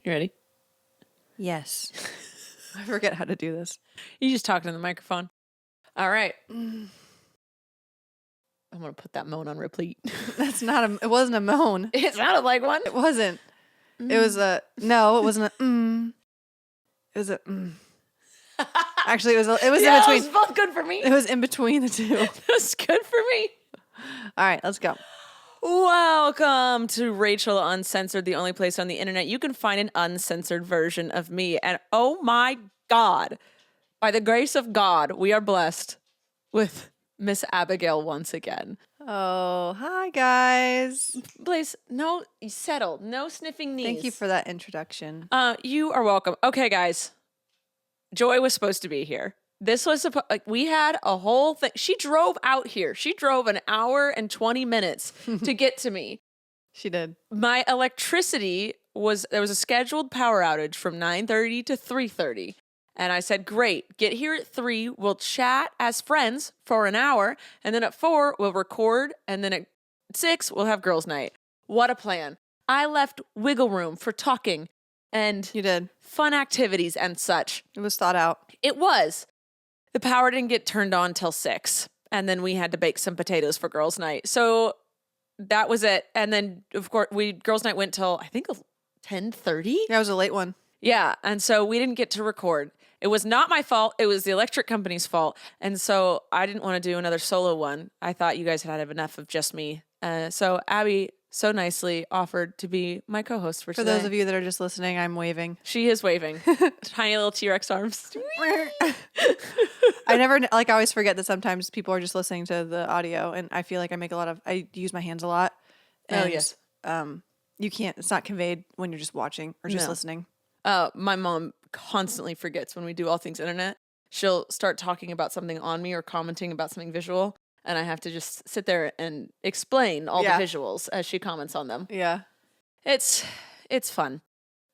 You ready? Yes. I forget how to do this. You just talking to the microphone. All right. I'm going to put that moan on repeat. It wasn't a moan. It sounded like one. It wasn't. It was it wasn't a It was a Actually, it was in between. It was both good for me. It was in between the two. It was good for me. All right, let's go. Welcome to Rachel Uncensored, the only place on the internet you can find an uncensored version of me. And oh my God, by the grace of God, we are blessed with Miss Abigail once again. Oh, hi guys. Please, no, settle. No sniffing knees. Thank you for that introduction. You are welcome. Okay, guys. Joy was supposed to be here. This was we had a whole thing. She drove out here. She drove an hour and 20 minutes to get to me. She did. My electricity there was a scheduled power outage from 9:30 to 3:30. And I said, great, get here at 3. We'll chat as friends for an hour. And then at 4, we'll record. And then at 6, we'll have girls' night. What a plan. I left wiggle room for talking and You did. fun activities and such. It was thought out. It was. The power didn't get turned on till 6. And then we had to bake some potatoes for girls' night. So that was it. And then, of course, girls' night went till, I think, 10:30. Yeah, it was a late one. Yeah. And so we didn't get to record. It was not my fault. It was the electric company's fault. And so I didn't want to do another solo one. I thought you guys had enough of just me. So Abbie so nicely offered to be my co-host for today. For those of you that are just listening, I'm waving. She is waving. Tiny little T-Rex arms. I always forget that sometimes people are just listening to the audio, and I feel like I use my hands a lot. And, yes. You can't, it's not conveyed when you're just watching or just listening. My mom constantly forgets when we do all things internet. She'll start talking about something on me or commenting about something visual, and I have to just sit there and explain all the visuals as she comments on them. Yeah. It's fun.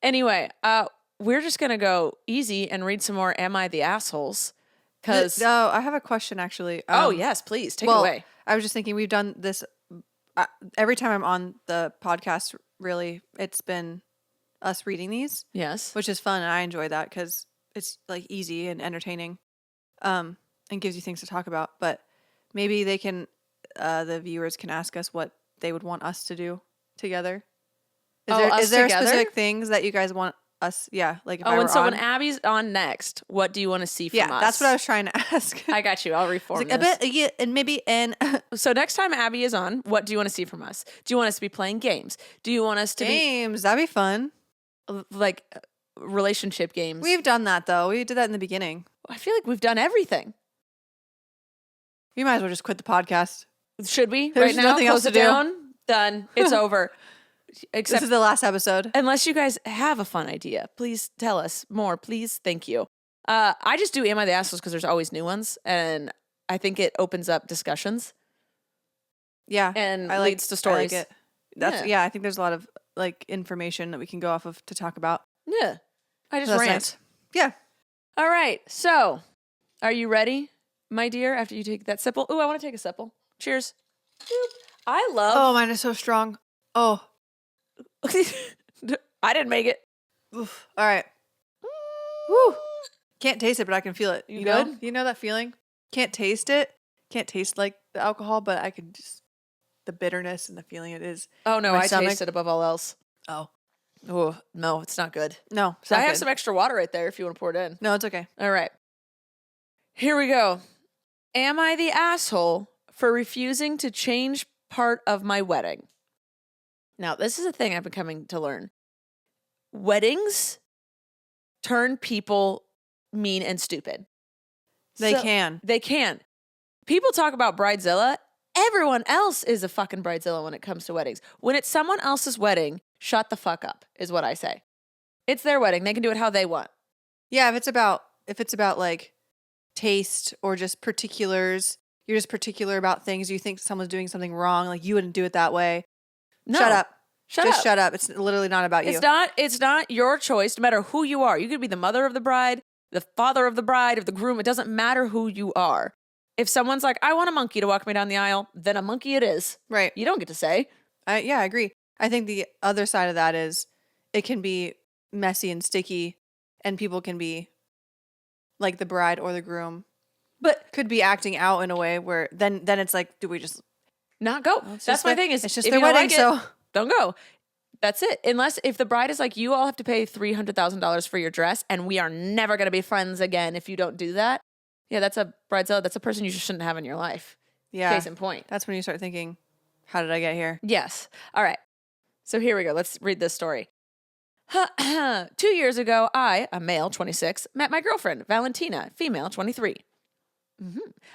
Anyway, we're just going to go easy and read some more Am I the Assholes? Because No, I have a question actually. oh, yes, please take it away. I was just thinking we've done this every time I'm on the podcast, really, it's been us reading these. Yes. Which is fun, and I enjoy that because it's like easy and entertaining, and gives you things to talk about. But maybe they can, the viewers can ask us what they would want us to do together. Is there specific things that you guys want us? Yeah, like if I were when Abbie's on next, what do you want to see from us? Yeah, that's what I was trying to ask. I got you. I'll reform this. A bit, and maybe So next time Abbie is on, what do you want to see from us? Do you want us to be playing games? Do you want us to games? That'd be fun. Like relationship games. We've done that though. We did that in the beginning. I feel like we've done everything. We might as well just quit the podcast. Should we? There's right now, nothing else to do. Down. Done. It's over. Except this is the last episode. Unless you guys have a fun idea, please tell us more. Please, thank you. I just do Am I the Assholes because there's always new ones, and I think it opens up discussions. Yeah, and leads to stories. I like it. I think there's a lot of like information that we can go off of to talk about. Yeah, I just rant. Nice. Yeah. All right. So, are you ready, my dear? After you take that sipple. Ooh, I want to take a sipple. Cheers. I love. Oh, mine is so strong. Oh. I didn't make it. Oof. All right. Woo. Can't taste it, but I can feel it. You good? You know that feeling? Can't taste it. Can't taste like the alcohol, but I can just the bitterness and the feeling it is. Oh no, I taste it above all else. Oh. Oh, no, it's not good. No. So I have some extra water right there if you want to pour it in. No, it's okay. All right. Here we go. Am I the asshole for refusing to change part of my wedding? Now, this is a thing I've been coming to learn. Weddings turn people mean and stupid. They can. They can. People talk about bridezilla. Everyone else is a fucking bridezilla when it comes to weddings. When it's someone else's wedding, shut the fuck up, is what I say. It's their wedding. They can do it how they want. Yeah, if it's about like taste or just particulars, you're just particular about things, you think someone's doing something wrong, like you wouldn't do it that way. No. Shut up. Shut up. It's literally not about you. It's not your choice, no matter who you are. You could be the mother of the bride, the father of the bride, of the groom. It doesn't matter who you are. If someone's like, I want a monkey to walk me down the aisle, then a monkey it is. Right. You don't get to say. I agree. I think the other side of that is it can be messy and sticky, and people can be like the bride or the groom But could be acting out in a way where then it's like, do we just not go. well, it's That's just my their- thing is it's just if their you don't wedding, like so it, don't go. That's it. Unless if the bride is like, you all have to pay $300,000 for your dress and we are never going to be friends again if you don't do that. Yeah, that's a bridezilla. That's a person you just shouldn't have in your life. yeah. Case in point. That's when you start thinking, how did I get here? Yes. All right. So here we go. Let's read this story. 2 years ago, I, a male, 26, met my girlfriend, Valentina, female, 23.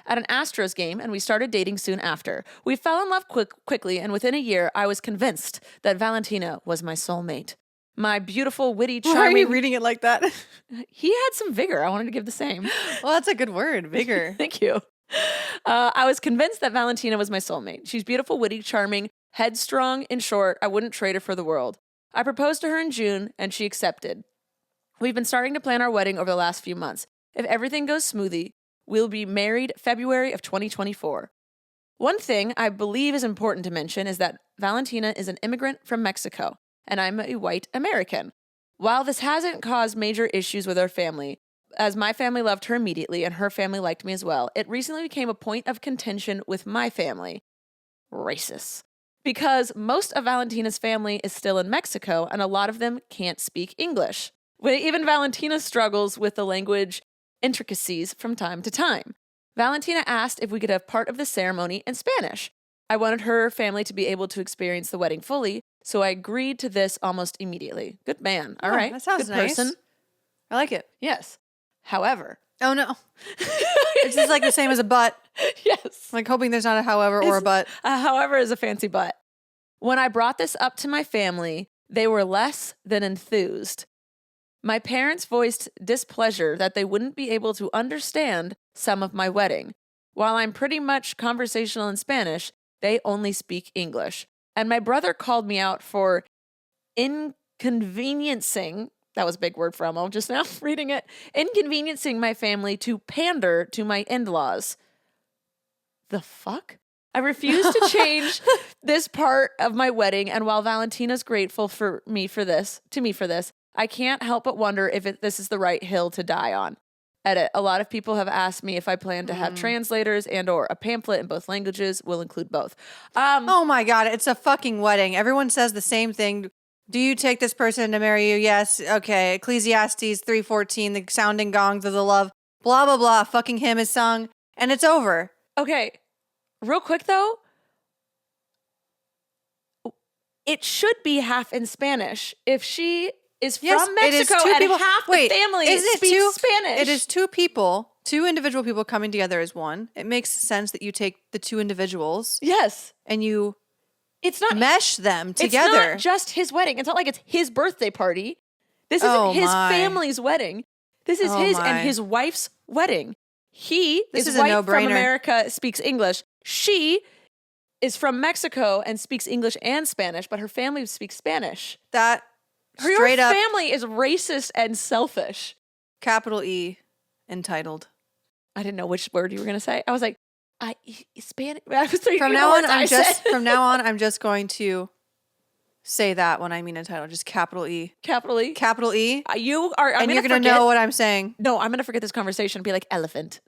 At an Astros game, and we started dating soon after. We fell in love quickly, and within a year, I was convinced that Valentina was my soulmate. My beautiful, witty, Why are you charming... reading it like that? He had some vigor. I wanted to give the same. Well, that's a good word, vigor. Thank you. I was convinced that Valentina was my soulmate. She's beautiful, witty, charming, headstrong. In short, I wouldn't trade her for the world. I proposed to her in June, and she accepted. We've been starting to plan our wedding over the last few months. If everything goes smoothly, we'll be married February of 2024. One thing I believe is important to mention is that Valentina is an immigrant from Mexico, and I'm a white American. While this hasn't caused major issues with our family, as my family loved her immediately and her family liked me as well, it recently became a point of contention with my family. Racist. Because most of Valentina's family is still in Mexico, and a lot of them can't speak English. Even Valentina struggles with the language intricacies from time to time. Valentina asked if we could have part of the ceremony in Spanish. I wanted her family to be able to experience the wedding fully, so I agreed to this almost immediately. Good man. All right. That sounds Good nice. person. I like it. Yes. However. Oh, no. It's just like the same as a but. Yes. Like hoping there's not a however or a but. However is a fancy but. When I brought this up to my family, they were less than enthused. My parents voiced displeasure that they wouldn't be able to understand some of my wedding. While I'm pretty much conversational in Spanish, they only speak English. And my brother called me out for inconveniencing, that was a big word for Elmo just now, reading it, inconveniencing my family to pander to my in-laws. The fuck? I refuse to change this part of my wedding, and while Valentina's grateful to me for this, I can't help but wonder if this is the right hill to die on. Edit. A lot of people have asked me if I plan to have translators and or a pamphlet in both languages. Will include both. Oh my God, it's a fucking wedding. Everyone says the same thing. Do you take this person to marry you? Yes. Okay. Ecclesiastes 3:14, the sounding gongs of the love, blah, blah, blah. Fucking hymn is sung, and it's over. Okay. Real quick, though. It should be half in Spanish. If she is from Mexico and half the family speaks Spanish. It is two individual people coming together as one. It makes sense that you take the two individuals. Yes. And you it's not mesh them together. It's not just his wedding. It's not like it's his birthday party. This isn't his family's wedding. This is his and his wife's wedding. He is white from America, speaks English. She is from Mexico and speaks English and Spanish, but her family speaks Spanish. That Your family is racist and selfish. Capital E, entitled. I didn't know which word you were going to say. I was like, Spanish. From now on, I'm just going to say that when I mean entitled. Just capital E. Capital E. Capital E. You're going to know what I'm saying. No, I'm going to forget this conversation and be like elephant.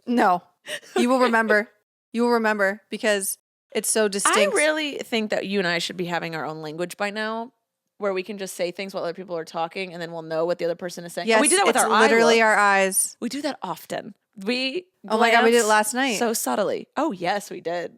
No, you will remember. You will remember because it's so distinct. I really think that you and I should be having our own language by now, where we can just say things while other people are talking, and then we'll know what the other person is saying. Yes, we do that with our eyes. Literally our eyes. We do that often. Oh my God, we did it last night. So subtly. Oh yes, we did.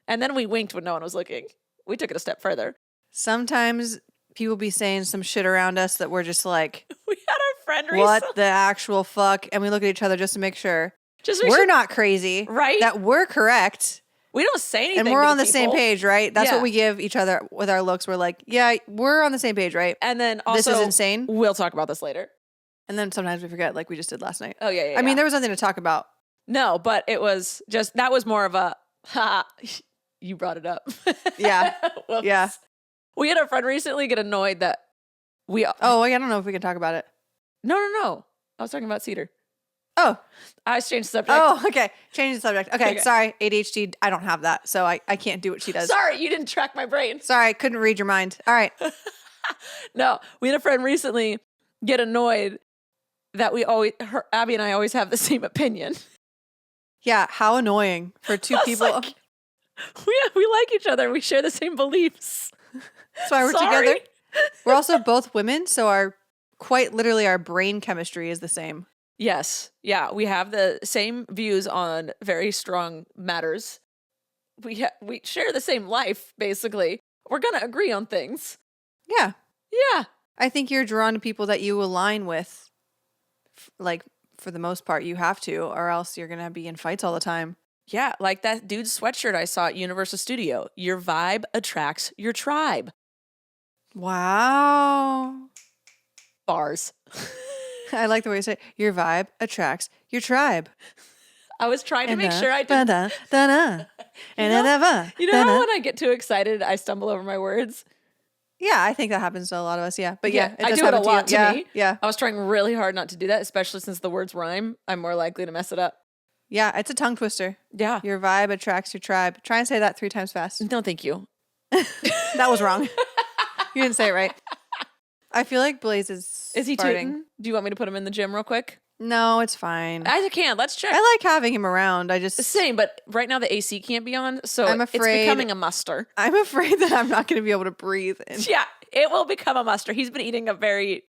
And then we winked when no one was looking. We took it a step further. Sometimes people be saying some shit around us that we're just like, we had our friend recently. What the actual fuck? And we look at each other just to make sure we're not crazy, right? That we're correct. We don't say anything, and we're on the same page, right? That's what we give each other with our looks. We're like, yeah, we're on the same page, right? And then also, this is insane. We'll talk about this later. And then sometimes we forget, like we just did last night. Oh yeah. I mean, there was nothing to talk about. No, but it was just that was more of a ha. You brought it up. Yeah. Yeah. We had a friend recently get annoyed that we. Oh, I don't know if we can talk about it. No. I was talking about Cedar. Oh. I changed the subject. Oh, okay. Change the subject. Okay, sorry. ADHD, I don't have that, so I can't do what she does. Sorry, you didn't track my brain. Sorry, I couldn't read your mind. All right. No, we had a friend recently get annoyed that Abbie and I always have the same opinion. Yeah, how annoying for two I was people. like, we like each other. We share the same beliefs. That's why we're Sorry. together. We're also both women, so quite literally our brain chemistry is the same. Yes. Yeah, we have the same views on very strong matters. We share the same life, basically. We're going to agree on things. Yeah. Yeah. I think you're drawn to people that you align with. Like, for the most part, you have to, or else you're going to be in fights all the time. Yeah, like that dude's sweatshirt I saw at Universal Studio. Your vibe attracts your tribe. Wow. Bars. I like the way you say it. Your vibe attracts your tribe. I was trying to make sure I did. You know how when I get too excited, I stumble over my words? Yeah, I think that happens to a lot of us. Yeah, but yeah, I does do it a happen lot you. to me. Yeah. I was trying really hard not to do that, especially since the words rhyme. I'm more likely to mess it up. Yeah, it's a tongue twister. Yeah. Your vibe attracts your tribe. Try and say that 3 times fast. No, thank you. That was wrong. You didn't say it right. I feel like Blaze is he farting. tooting? Do you want me to put him in the gym real quick? No, it's fine. I can. Let's check. I like having him around. I just Same, but right now the AC can't be on, so I'm it's afraid- becoming a muster. I'm afraid that I'm not going to be able to breathe. Yeah, it will become a muster. He's been eating a very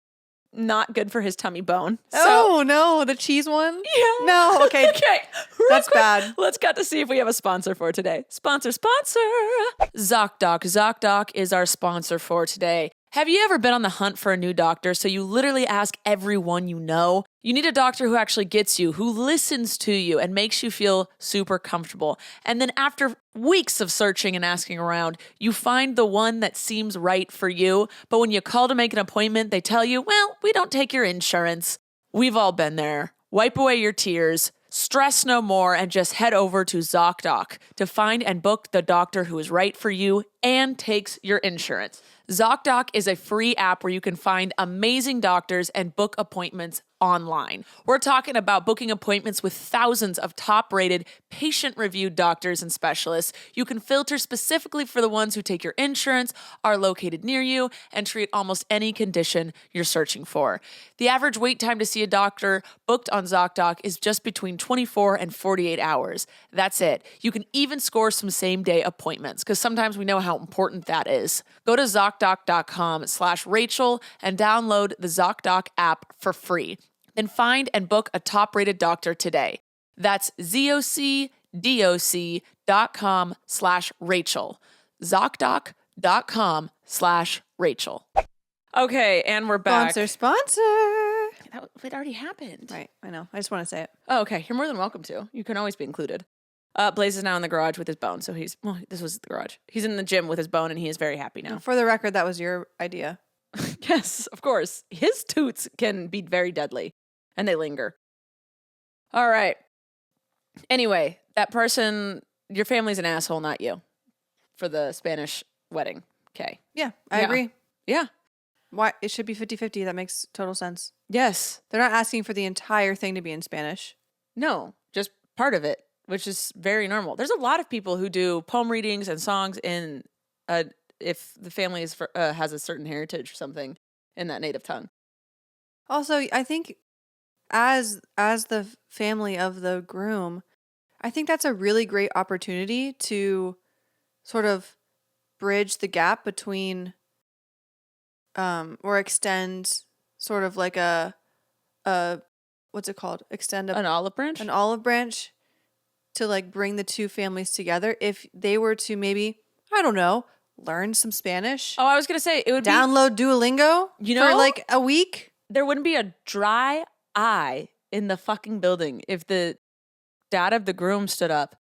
not good for his tummy bone. Oh no, the cheese one? Yeah. No, okay. Okay. Real That's quick, bad. Let's got to see if we have a sponsor for today. Sponsor. ZocDoc. ZocDoc is our sponsor for today. Have you ever been on the hunt for a new doctor, so you literally ask everyone you know? You need a doctor who actually gets you, who listens to you and makes you feel super comfortable. And then after weeks of searching and asking around, you find the one that seems right for you. But when you call to make an appointment, they tell you, well, we don't take your insurance. We've all been there. Wipe away your tears. Stress no more and just head over to ZocDoc to find and book the doctor who is right for you and takes your insurance. ZocDoc is a free app where you can find amazing doctors and book appointments online. We're talking about booking appointments with thousands of top-rated, patient-reviewed doctors and specialists. You can filter specifically for the ones who take your insurance, are located near you, and treat almost any condition you're searching for. The average wait time to see a doctor booked on ZocDoc is just between 24 and 48 hours. That's it. You can even score some same-day appointments, because sometimes we know how important that is. Go to ZocDoc.com/Rachel and download the ZocDoc app for free. Then find and book a top-rated doctor today. That's ZocDoc.com/Rachel. ZocDoc.com/Rachel. Okay, and we're back. Sponsor. It already happened. Right, I know. I just want to say it. Oh, okay. You're more than welcome to. You can always be included. Blaze is now in the garage with his bone, so this was the garage. He's in the gym with his bone, and he is very happy now. For the record, that was your idea. Yes, of course. His toots can be very deadly, and they linger. All right. Anyway, that person, your family's an asshole, not you, for the Spanish wedding. Okay. Yeah, I agree. Yeah. Why it should be 50-50. That makes total sense. Yes. They're not asking for the entire thing to be in Spanish. No, just part of it, which is very normal. There's a lot of people who do poem readings and songs in if the family is has a certain heritage or something in that native tongue. Also, I think as the family of the groom, I think that's a really great opportunity to sort of bridge the gap between or extend sort of like a what's it called? Extend An olive branch? An olive branch to like bring the two families together. If they were to maybe, I don't know, learn some Spanish. Oh, I was going to say it would download Duolingo for like a week. There wouldn't be a dry eye in the fucking building if the dad of the groom stood up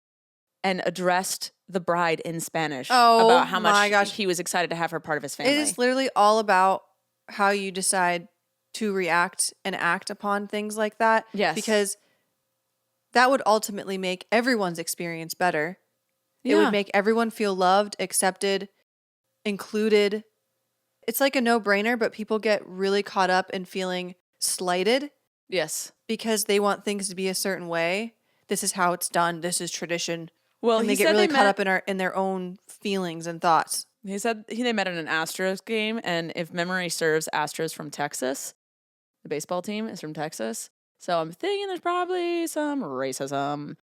and addressed the bride in Spanish about how much he was excited to have her part of his family. It is literally all about how you decide to react and act upon things like that. Yes. Because that would ultimately make everyone's experience better. Yeah. It would make everyone feel loved, accepted, included. It's like a no-brainer, but people get really caught up in feeling slighted. Yes. Because they want things to be a certain way. This is how it's done. This is tradition. Well, and they get really caught up in their own feelings and thoughts. He said they met at an Astros game, and if memory serves, Astros from Texas. The baseball team is from Texas. So I'm thinking there's probably some racism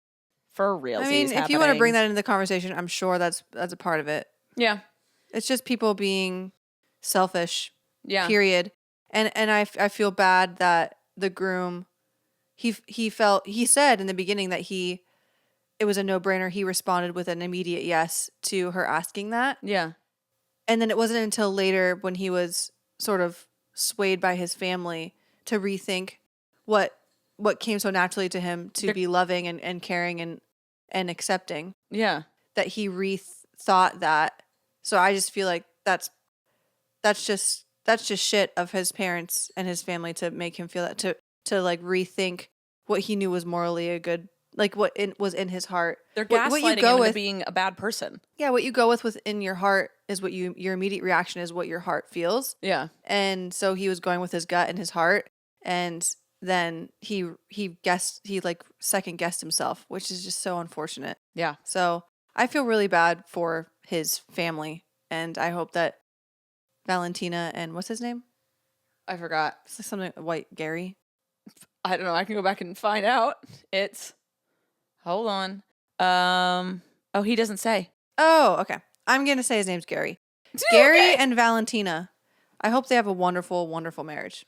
for realsies I mean, if you want to bring that into the conversation, I'm sure that's a part of it. Yeah. It's just people being selfish. Yeah. Period. And I feel bad that the groom, he said in the beginning that it was a no-brainer. He responded with an immediate yes to her asking that. Yeah. And then it wasn't until later when he was sort of swayed by his family to rethink what came so naturally to him to be loving and caring and accepting. Yeah. That he rethought that. So I just feel like that's just shit of his parents and his family to make him feel that, to like rethink what he knew was morally a good, like what was in his heart. They're gaslighting him into being a bad person. Yeah, what you go with within your heart is what your immediate reaction is what your heart feels. Yeah. And so he was going with his gut and his heart, and then he like second guessed himself, which is just so unfortunate. Yeah. So I feel really bad for his family, and I hope that Valentina and what's his name? I forgot. It's like something white Gary. I don't know. I can go back and find out. Hold on. Oh, he doesn't say. Oh, okay. I'm going to say his name's Gary. Gary okay. and Valentina. I hope they have a wonderful, wonderful marriage.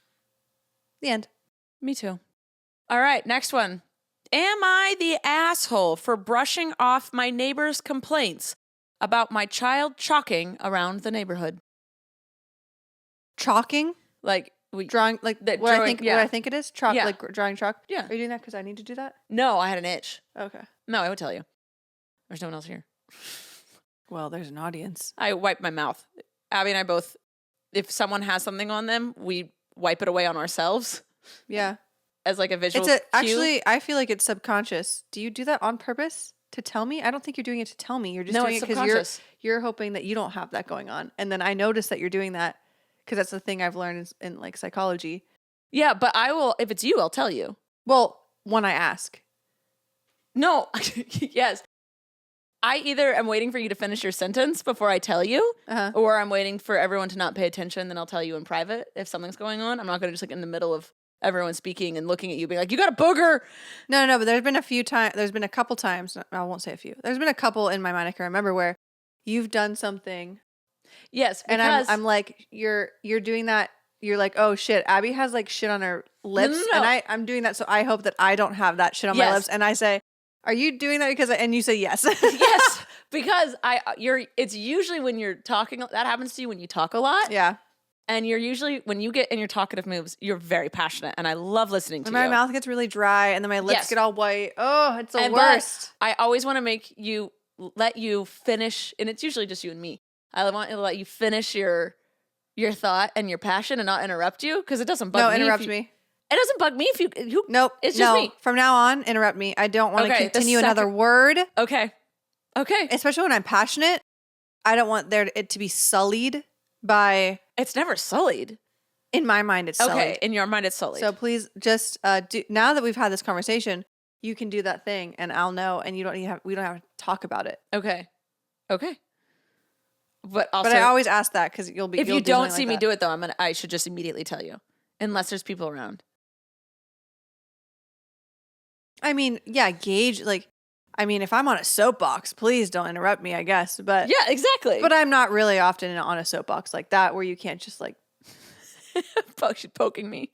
The end. Me too. All right, next one. Am I the asshole for brushing off my neighbor's complaints about my child chalking around the neighborhood? Chalking? Like drawing, like what I think it is? Chalk, yeah. like drawing chalk? Yeah. Are you doing that because I need to do that? No, I had an itch. Okay. No, I would tell you. There's no one else here. Well, there's an audience. I wipe my mouth. Abbie and I both, if someone has something on them, we wipe it away on ourselves. Yeah. As like a visual cue. Actually, I feel like it's subconscious. Do you do that on purpose to tell me? I don't think you're doing it to tell me. You're just doing it because you're hoping that you don't have that going on. And then I notice that you're doing that because that's the thing I've learned in like psychology. Yeah, but I will, if it's you, I'll tell you. Well, when I ask. No. Yes. I either am waiting for you to finish your sentence before I tell you, or I'm waiting for everyone to not pay attention, then I'll tell you in private if something's going on. I'm not going to just like in the middle of everyone speaking and looking at you being like, you got a booger. No, but there's been a couple times, I won't say a few. There's been a couple in my mind I can remember where you've done something. Yes, because and I'm like, you're doing that. You're like, oh shit, Abbie has like shit on her lips, No. and I'm doing that, so I hope that I don't have that shit on my lips. And I say, are you doing that because? And you say yes. Yes, because it's usually when you're talking, that happens to you when you talk a lot. Yeah. And you're usually, when you get in your talkative moves, you're very passionate, and I love listening to you. My mouth gets really dry, and then my lips get all white. Oh, it's the worst. I always want to let you finish, and it's usually just you and me. I want to let you finish your thought and your passion and not interrupt you, because it doesn't bug me. No, interrupt me. It doesn't bug me if you... Nope. It's just me. From now on, interrupt me. I don't want to continue another word. Okay. Especially when I'm passionate. I don't want it to be sullied by... It's never sullied. In my mind, it's sullied. Okay, in your mind, it's sullied. So please just now that we've had this conversation, you can do that thing, and I'll know, and we don't have to talk about it. Okay. But also... But I always ask that, because you'll be... If you don't see me do it, though, I should just immediately tell you. Unless there's people around. I mean, yeah, gauge, if I'm on a soapbox, please don't interrupt me, I guess. But yeah, exactly. But I'm not really often on a soapbox like that where you can't just She's poking me.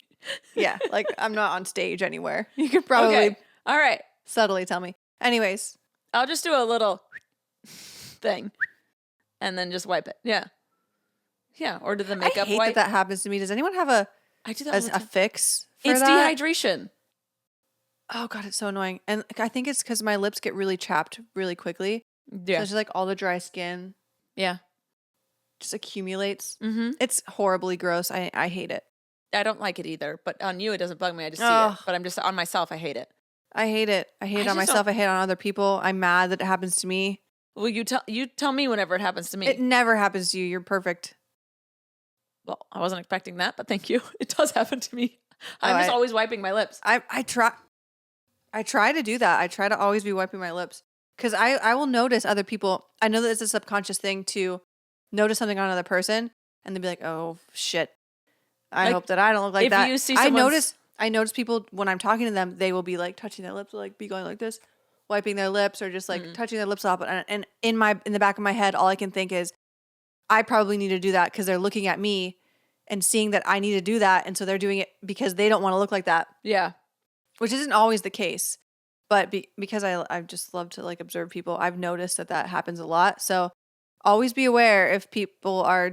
Yeah, I'm not on stage anywhere. You could probably all right, subtly tell me. Anyways. I'll just do a little thing and then just wipe it. Yeah. Yeah, or do the makeup I hate wipe. that happens to me. Does anyone have I do that a fix for It's that? dehydration. Oh, God, it's so annoying. And I think it's because my lips get really chapped really quickly. Yeah. So it's just all the dry skin. Yeah. Just accumulates. Mm-hmm. It's horribly gross. I hate it. I don't like it either. But on you, it doesn't bug me. I just see it. But I'm just on myself. I hate it. I hate it. I hate it on myself. I hate it on other people. I'm mad that it happens to me. Well, you tell me whenever it happens to me. It never happens to you. You're perfect. Well, I wasn't expecting that, but thank you. It does happen to me. I'm just always wiping my lips. I try to do that. I try to always be wiping my lips because I will notice other people. I know that it's a subconscious thing to notice something on another person and they'll be like, oh shit, I Like, hope that I don't look like if that. you see I someone's- notice people when I'm talking to them, they will be like touching their lips, like be going like this, wiping their lips, or just like touching their lips up. And in the back of my head, all I can think is, I probably need to do that because they're looking at me and seeing that I need to do that, and so they're doing it because they don't want to look like that, Yeah. which isn't always the case. But because I just love to like observe people, I've noticed that happens a lot. So always be aware if people are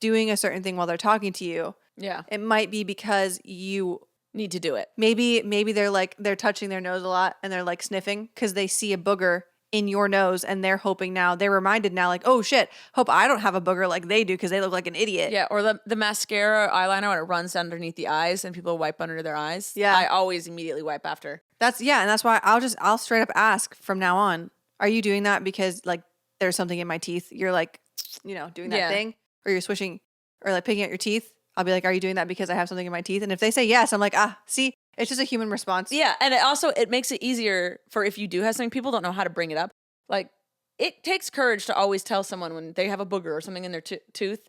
doing a certain thing while they're talking to you. Yeah. It might be because you Need to do it. maybe they're touching their nose a lot and they're like sniffing because they see a booger in your nose and they're reminded now like, oh shit, hope I don't have a booger like they do because they look like an idiot. Yeah, or the mascara eyeliner when it runs underneath the eyes and people wipe under their eyes. Yeah. I always immediately wipe after. And that's why I'll straight up ask from now on, are you doing that because like there's something in my teeth? You're like, doing that thing, or you're swishing or like picking at your teeth. I'll be like, are you doing that because I have something in my teeth? And if they say yes, I'm like, see, it's just a human response. Yeah, and it makes it easier for if you do have something, people don't know how to bring it up. Like, it takes courage to always tell someone when they have a booger or something in their tooth.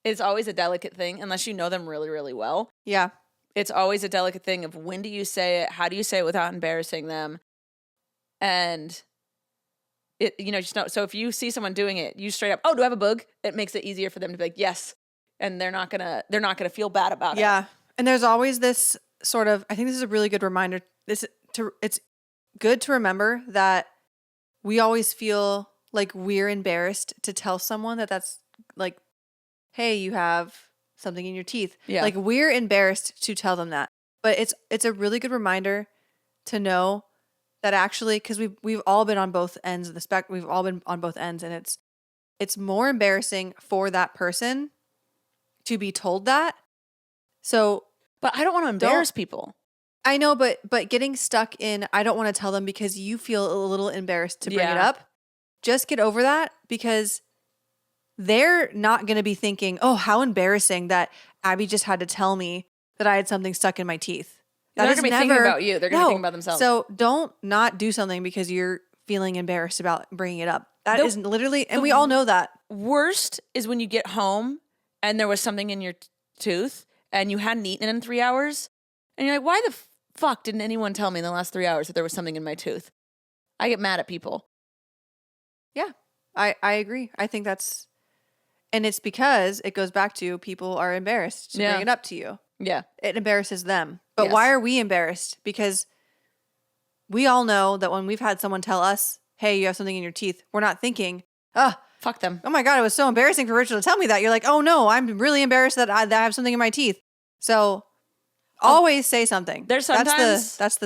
It's always a delicate thing unless you know them really, really well. Yeah. It's always a delicate thing of when do you say it? How do you say it without embarrassing them? And it, just know. So if you see someone doing it, you straight up, oh, do I have a boog? It makes it easier for them to be like, yes. And they're not gonna feel bad about it. Yeah. And there's always this sort of, I think this is a really good reminder. It's good to remember that we always feel like we're embarrassed to tell someone that's like, hey, you have something in your teeth. Yeah. Like we're embarrassed to tell them that. But it's a really good reminder to know that actually, because we've all been on both ends of the spectrum. We've all been on both ends, and it's more embarrassing for that person to be told that. So, but I don't want to embarrass people. I know, but getting stuck in, I don't want to tell them because you feel a little embarrassed to bring it up. Just get over that, because they're not going to be thinking, oh, how embarrassing that Abbie just had to tell me that I had something stuck in my teeth. They're not going to be thinking about you. They're going to think about themselves. So don't not do something because you're feeling embarrassed about bringing it up. That is literally, and we all know that. Worst is when you get home and there was something in your tooth and you hadn't eaten in 3 hours. And you're like, why the fuck didn't anyone tell me in the last 3 hours that there was something in my tooth? I get mad at people. Yeah, I agree. I think and it's because it goes back to people are embarrassed to bring it up to you. Yeah. It embarrasses them. But why are we embarrassed? Because we all know that when we've had someone tell us, hey, you have something in your teeth, we're not thinking, fuck them. Oh my God, it was so embarrassing for Rachel to tell me that. You're like, oh no, I'm really embarrassed that I have something in my teeth. So always say something. There's sometimes that's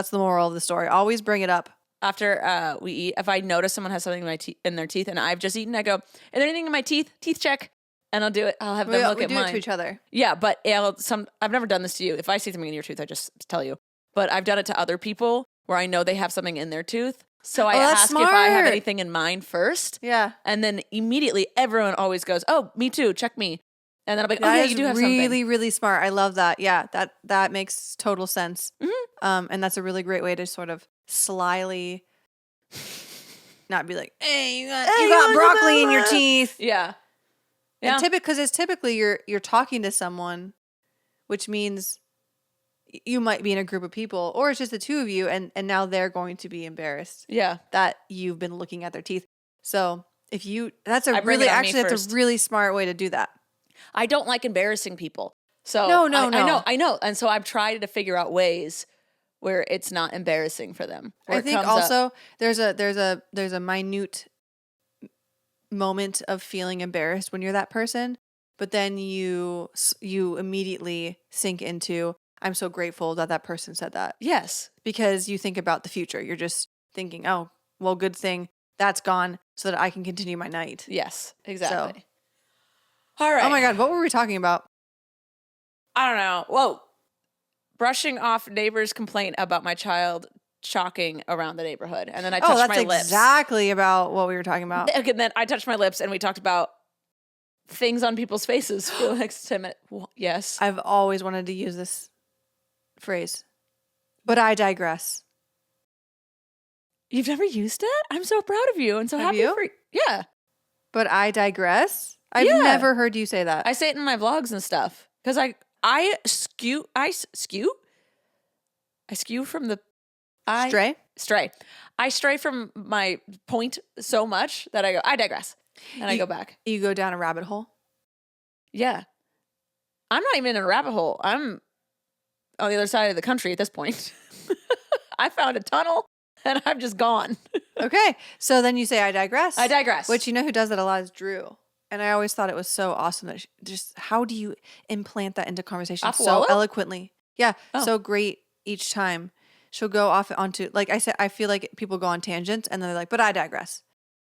the moral of the story. Always bring it up. After we eat, if I notice someone has something in their teeth and I've just eaten, I go, is there anything in my teeth? Teeth check. And I'll do it. I'll have them look at mine. We do it to each other. Yeah, but I've never done this to you. If I see something in your tooth, I just tell you. But I've done it to other people where I know they have something in their tooth. So I ask if I have anything in mine first. Yeah. And then immediately everyone always goes, oh, me too. Check me. And then I'll be like, oh yeah, you do have something. Really, really smart. I love that. Yeah, that makes total sense. Mm-hmm. And that's a really great way to sort of slyly not be like, hey, you got broccoli in your teeth. Yeah. Yeah. And typically you're talking to someone, which means you might be in a group of people, or it's just the two of you, and now they're going to be embarrassed. Yeah. That you've been looking at their teeth. So that's a really smart way to do that. I don't like embarrassing people. So No. I know. And so I've tried to figure out ways where it's not embarrassing for them. I think also there's a minute moment of feeling embarrassed when you're that person, but then you immediately sink into, I'm so grateful that person said that. Yes. Because you think about the future. You're just thinking, oh, well, good thing that's gone so that I can continue my night. Yes, exactly. So, all right. Oh my God, what were we talking about? I don't know. Whoa. Brushing off neighbors' complaint about my child chalking around the neighborhood. And then I touched my lips. That's exactly about what we were talking about. Okay, then I touched my lips and we talked about things on people's faces for the next 10 minutes. Yes. I've always wanted to use this phrase, but I digress. You've never used it? I'm so proud of you and so happy for you. Yeah. But I digress? I've Yeah. never heard you say that. I say it in my vlogs and stuff because I skew from the Stray? I stray from my point so much that I digress and I go back. You go down a rabbit hole? Yeah. I'm not even in a rabbit hole. I'm on the other side of the country at this point. I found a tunnel and I'm just gone. Okay. So then you say, I digress. I digress. Which you know who does that a lot is Drew. And I always thought it was so awesome that just how do you implant that into conversation so eloquently? Yeah. Oh. So great each time. She'll go off onto, like I said, I feel like people go on tangents and then they're like, but I digress.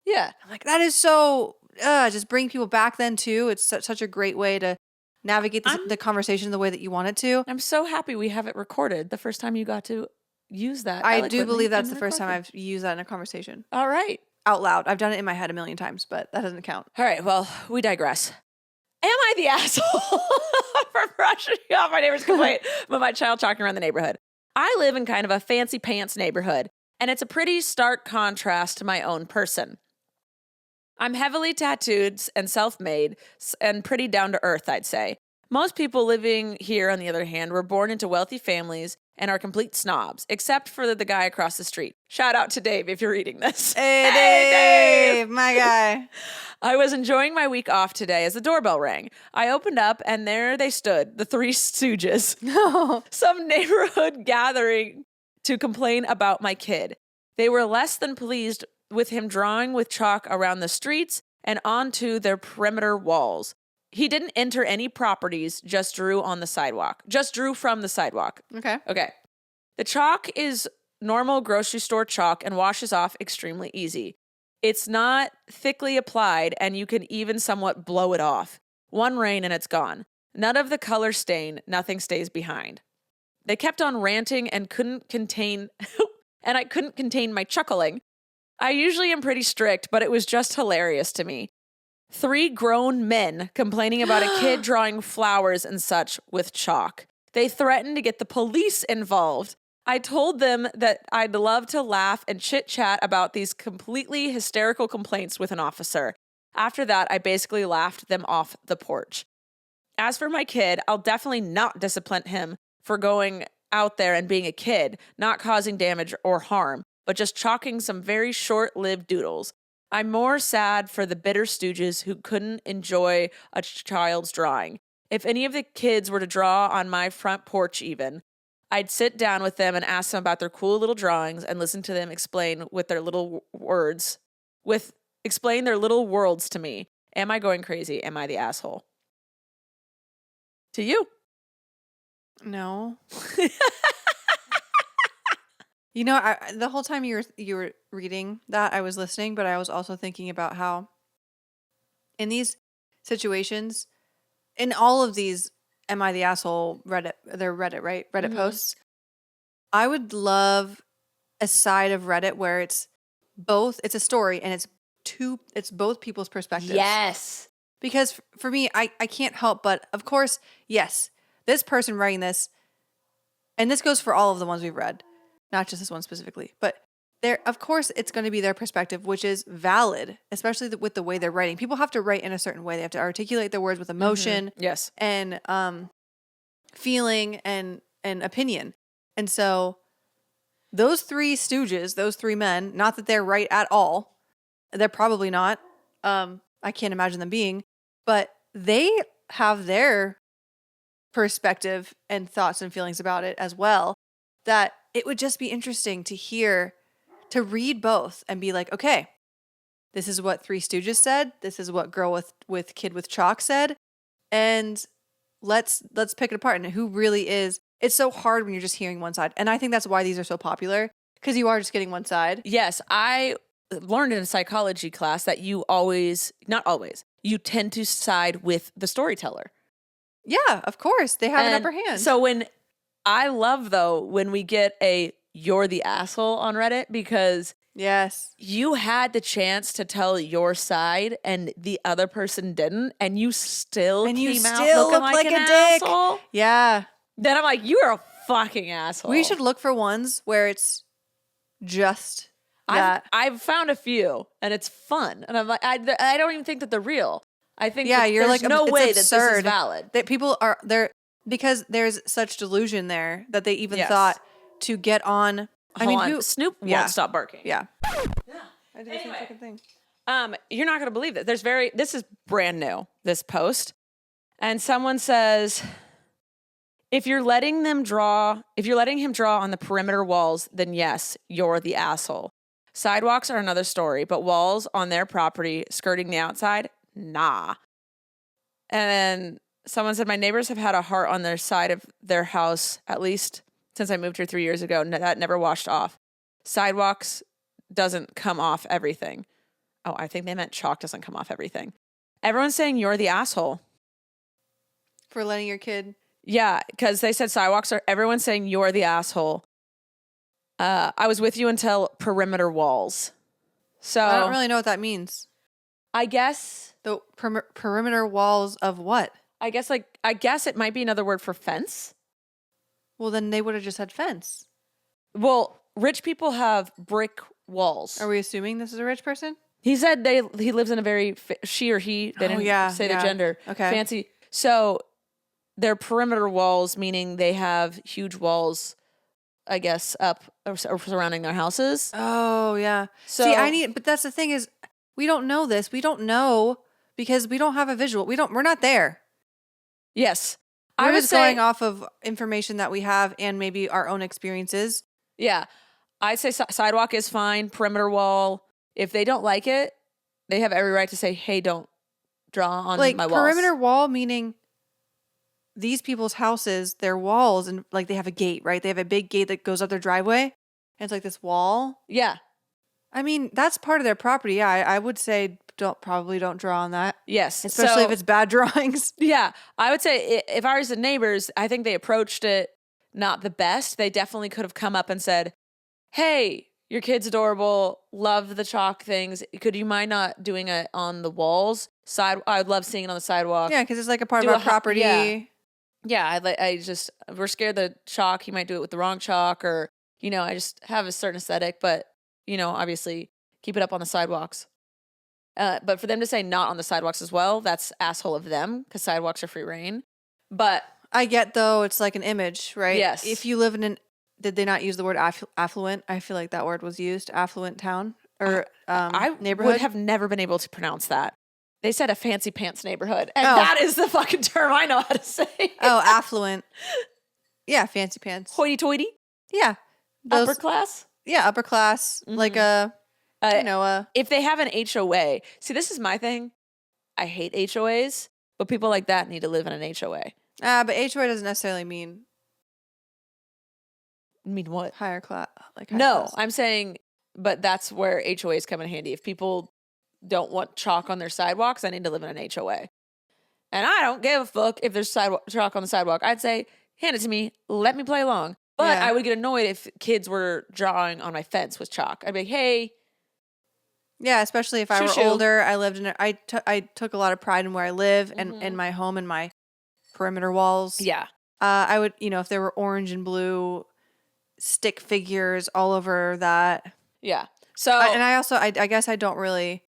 Yeah. I'm like, that is so, just bring people back then too. It's such a great way to navigate the conversation the way that you want it to. I'm so happy we have it recorded the first time you got to use that. I do believe that's the first time I've used that in a conversation. All right. Out loud. I've done it in my head a million times, but that doesn't count. All right. Well, we digress. Am I the asshole for brushing off my neighbor's complaint about my child talking around the neighborhood? I live in kind of a fancy pants neighborhood, and it's a pretty stark contrast to my own person. I'm heavily tattooed and self-made and pretty down to earth, I'd say. Most people living here, on the other hand, were born into wealthy families and are complete snobs, except for the guy across the street. Shout out to Dave if you're reading this. Hey, Dave, my guy. I was enjoying my week off today as the doorbell rang. I opened up and there they stood, the Three Stooges. Some neighborhood gathering to complain about my kid. They were less than pleased with him drawing with chalk around the streets and onto their perimeter walls. He didn't enter any properties, just drew on the sidewalk. Just drew from the sidewalk. Okay. The chalk is normal grocery store chalk and washes off extremely easy. It's not thickly applied, and you can even somewhat blow it off. One rain and it's gone. None of the color stain, nothing stays behind. They kept on ranting and couldn't contain, and I couldn't contain my chuckling. I usually am pretty strict, but it was just hilarious to me. 3 grown men complaining about a kid drawing flowers and such with chalk. They threatened to get the police involved. I told them that I'd love to laugh and chit-chat about these completely hysterical complaints with an officer. After that, I basically laughed them off the porch. As for my kid, I'll definitely not discipline him for going out there and being a kid, not causing damage or harm, but just chalking some very short-lived doodles. I'm more sad for the bitter stooges who couldn't enjoy a child's drawing. If any of the kids were to draw on my front porch even, I'd sit down with them and ask them about their cool little drawings and listen to them explain their little worlds to me. Am I going crazy? Am I the asshole? To you. No. You know, the whole time you were reading that, I was listening, but I was also thinking about how in these situations, in all of these Am I the Asshole Reddit, they're Reddit, right? Reddit posts. I would love a side of Reddit where it's a story and it's both people's perspectives. Yes. Because for me, I can't help but, of course, yes, this person writing this, and this goes for all of the ones we've read, not just this one specifically, but of course, it's going to be their perspective, which is valid, especially with the way they're writing. People have to write in a certain way. They have to articulate their words with emotion, yes, and feeling and opinion. And so those 3 stooges, those 3 men, not that they're right at all, they're probably not. I can't imagine them being, but they have their perspective and thoughts and feelings about it as well. That it would just be interesting to read both and be like, okay, this is what 3 Stooges said. This is what girl with kid with chalk said. And let's pick it apart. And who really is, it's so hard when you're just hearing one side. And I think that's why these are so popular, because you are just getting one side. Yes. I learned in a psychology class that you tend to side with the storyteller. Yeah, of course. They have an upper hand. So when we get you're the asshole on Reddit, because yes, you had the chance to tell your side and the other person didn't, and you still came out looking like an dick. Asshole. Yeah. Then I'm like, you are a fucking asshole. We should look for ones where it's just that. I've found a few, and it's fun. And I'm like, I don't even think that they're real. I think Yeah, you're there's like, no it's way that this is absurd valid. that people are there because there's such delusion there that they even Yes. thought to get on. I mean, Hold on. who? Snoop Yeah. won't stop barking. Yeah. Yeah. I did the same fucking thing. You're not gonna believe that. This is brand new, this post. And someone says, if you're letting him draw on the perimeter walls, then yes, you're the asshole. Sidewalks are another story, but walls on their property skirting the outside, nah. And then someone said, my neighbors have had a heart on their side of their house, at least since I moved here 3 years ago. That never washed off. Sidewalks doesn't come off everything. Oh, I think they meant chalk doesn't come off everything. Everyone's saying you're the asshole. For letting your kid. Yeah, because they said everyone's saying you're the asshole. I was with you until perimeter walls. So I don't really know what that means. I guess The perimeter walls of what? I guess it might be another word for fence. Well, then they would have just had fence. Well, rich people have brick walls. Are we assuming this is a rich person? He said he lives in a very she or he. They didn't say the gender. Okay. Fancy. So they're perimeter walls, meaning they have huge walls, I guess, up or surrounding their houses. Oh yeah. So See, but that's the thing is, we don't know this. We don't know because we don't have a visual. We're not there. Yes. We're just going off of information that we have and maybe our own experiences. Yeah. I'd say sidewalk is fine. Perimeter wall. If they don't like it, they have every right to say, hey, don't draw on my walls. Perimeter wall meaning these people's houses, their walls, and like they have a gate, right? They have a big gate that goes up their driveway. And it's like this wall. Yeah. I mean, that's part of their property. Yeah, I would say probably don't draw on that. Yes. Especially if it's bad drawings. Yeah. I would say if I was the neighbors, I think they approached it not the best. They definitely could have come up and said, hey, your kid's adorable. Love the chalk things. Could you mind not doing it on the walls? I'd love seeing it on the sidewalk. Yeah, because it's like a part of our property. Yeah. We're scared the chalk, he might do it with the wrong chalk or, I just have a certain aesthetic, but, obviously keep it up on the sidewalks. But for them to say not on the sidewalks as well, that's asshole of them because sidewalks are free reign. But I get though, it's like an image, right? Yes. If you live in did they not use the word affluent? I feel like that word was used, affluent town or I neighborhood. would have never been able to pronounce that. They said a fancy pants neighborhood, and that is the fucking term I know how to say. Oh, affluent. Yeah, fancy pants. Hoity-toity? Yeah. Upper class? Yeah, upper class. Mm-hmm. Like if they have an HOA. See, this is my thing. I hate HOAs, but people like that need to live in an HOA. But HOA doesn't necessarily mean what? Higher class. Class. I'm saying, but that's where HOAs come in handy. If people don't want chalk on their sidewalks, I need to live in an HOA. And I don't give a fuck if there's chalk on the sidewalk. I'd say, hand it to me, let me play along. But I would get annoyed if kids were drawing on my fence with chalk. I'd be like, hey. Yeah, especially if I were older. I lived in I took a lot of pride in where I live and in my home and my perimeter walls. Yeah. I would, if there were orange and blue stick figures all over that. Yeah. So I guess I don't really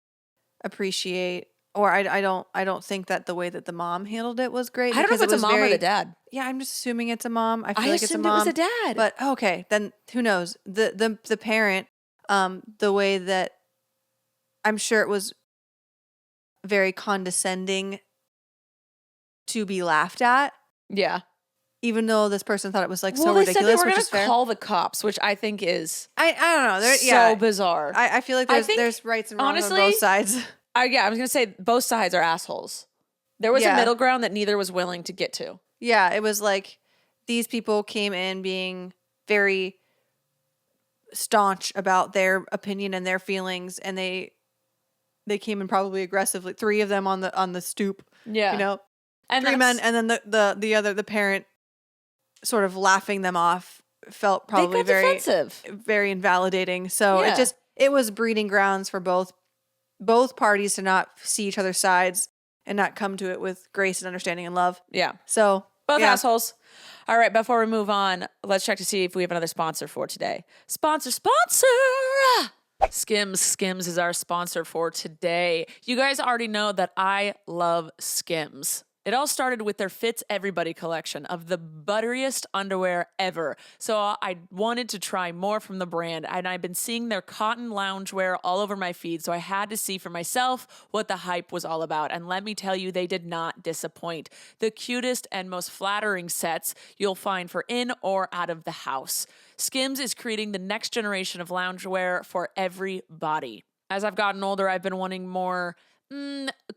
appreciate, or I don't think that the way that the mom handled it was great. I don't know if it's a mom or the dad. Yeah, I'm just assuming it's a mom. I feel like it's a mom. I assumed it was a dad. But okay, then who knows? The parent, the way that I'm sure it was very condescending to be laughed at. Yeah. Even though this person thought it was like so ridiculous, they said they were which is fair. Call the cops, which I think is I don't know. So bizarre. I feel like there's rights and wrongs on both sides. I was gonna say both sides are assholes. There was a middle ground that neither was willing to get to. Yeah, it was like these people came in being very staunch about their opinion and their feelings, and they came in probably aggressively. 3 of them on the stoop. Yeah, and 3 men, and then the parent sort of laughing them off felt probably very defensive, very invalidating. So it was breeding grounds for both parties to not see each other's sides and not come to it with grace and understanding and love. Yeah. So both assholes. All right, before we move on, let's check to see if we have another sponsor for today. Sponsor. Skims is our sponsor for today. You guys already know that I love Skims. It all started with their Fits Everybody collection of the butteriest underwear ever. So I wanted to try more from the brand, and I've been seeing their cotton loungewear all over my feed, so I had to see for myself what the hype was all about. And let me tell you, they did not disappoint. The cutest and most flattering sets you'll find for in or out of the house. Skims is creating the next generation of loungewear for every body. As I've gotten older, I've been wanting more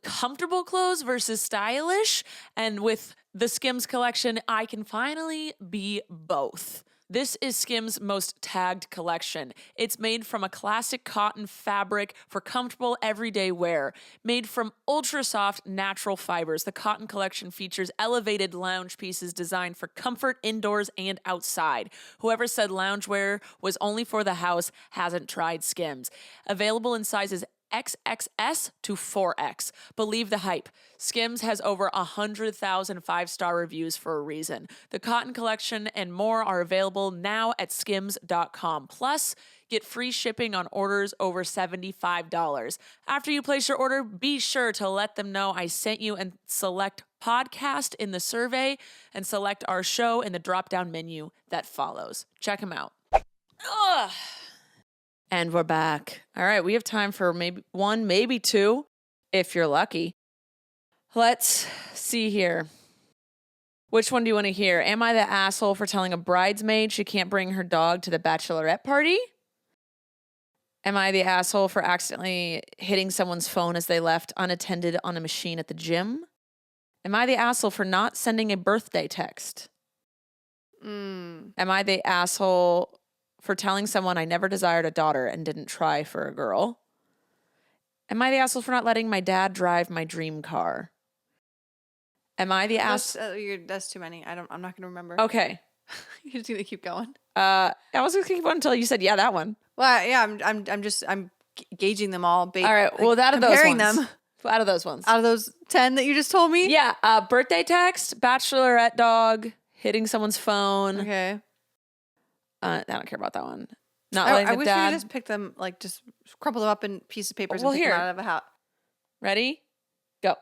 comfortable clothes versus stylish. And with the Skims collection, I can finally be both. This is Skims' most tagged collection. It's made from a classic cotton fabric for comfortable everyday wear. Made from ultra soft natural fibers, the cotton collection features elevated lounge pieces designed for comfort indoors and outside. Whoever said loungewear was only for the house hasn't tried Skims. Available in sizes XXS to 4X. Believe the hype. Skims has over 100,000 five-star reviews for a reason. The cotton collection and more are available now at skims.com. Plus, get free shipping on orders over $75. After you place your order, be sure to let them know I sent you and select podcast in the survey and select our show in the drop-down menu that follows. Check them out. Ugh. And we're back. All right, we have time for maybe one, maybe two, if you're lucky. Let's see here. Which one do you want to hear? Am I the asshole for telling a bridesmaid she can't bring her dog to the bachelorette party? Am I the asshole for accidentally hitting someone's phone as they left unattended on a machine at the gym? Am I the asshole for not sending a birthday text? Am I the asshole for telling someone I never desired a daughter and didn't try for a girl? Am I the asshole for not letting my dad drive my dream car? Am I the asshole? That's too many. I'm not going to remember. Okay. You're just going to keep going. I was going to keep going until you said, yeah, that one. Well, yeah, I'm gauging them all. All right. Well, out of those comparing ones. them. Out of those ones. Out of those 10 that you just told me? Yeah. Birthday text, bachelorette dog, hitting someone's phone. Okay. I don't care about that one. Not I letting the wish dad. we just picked them, like, just crumple them up in pieces of papers Well, and pick here. them out of a hat. Ready? Go.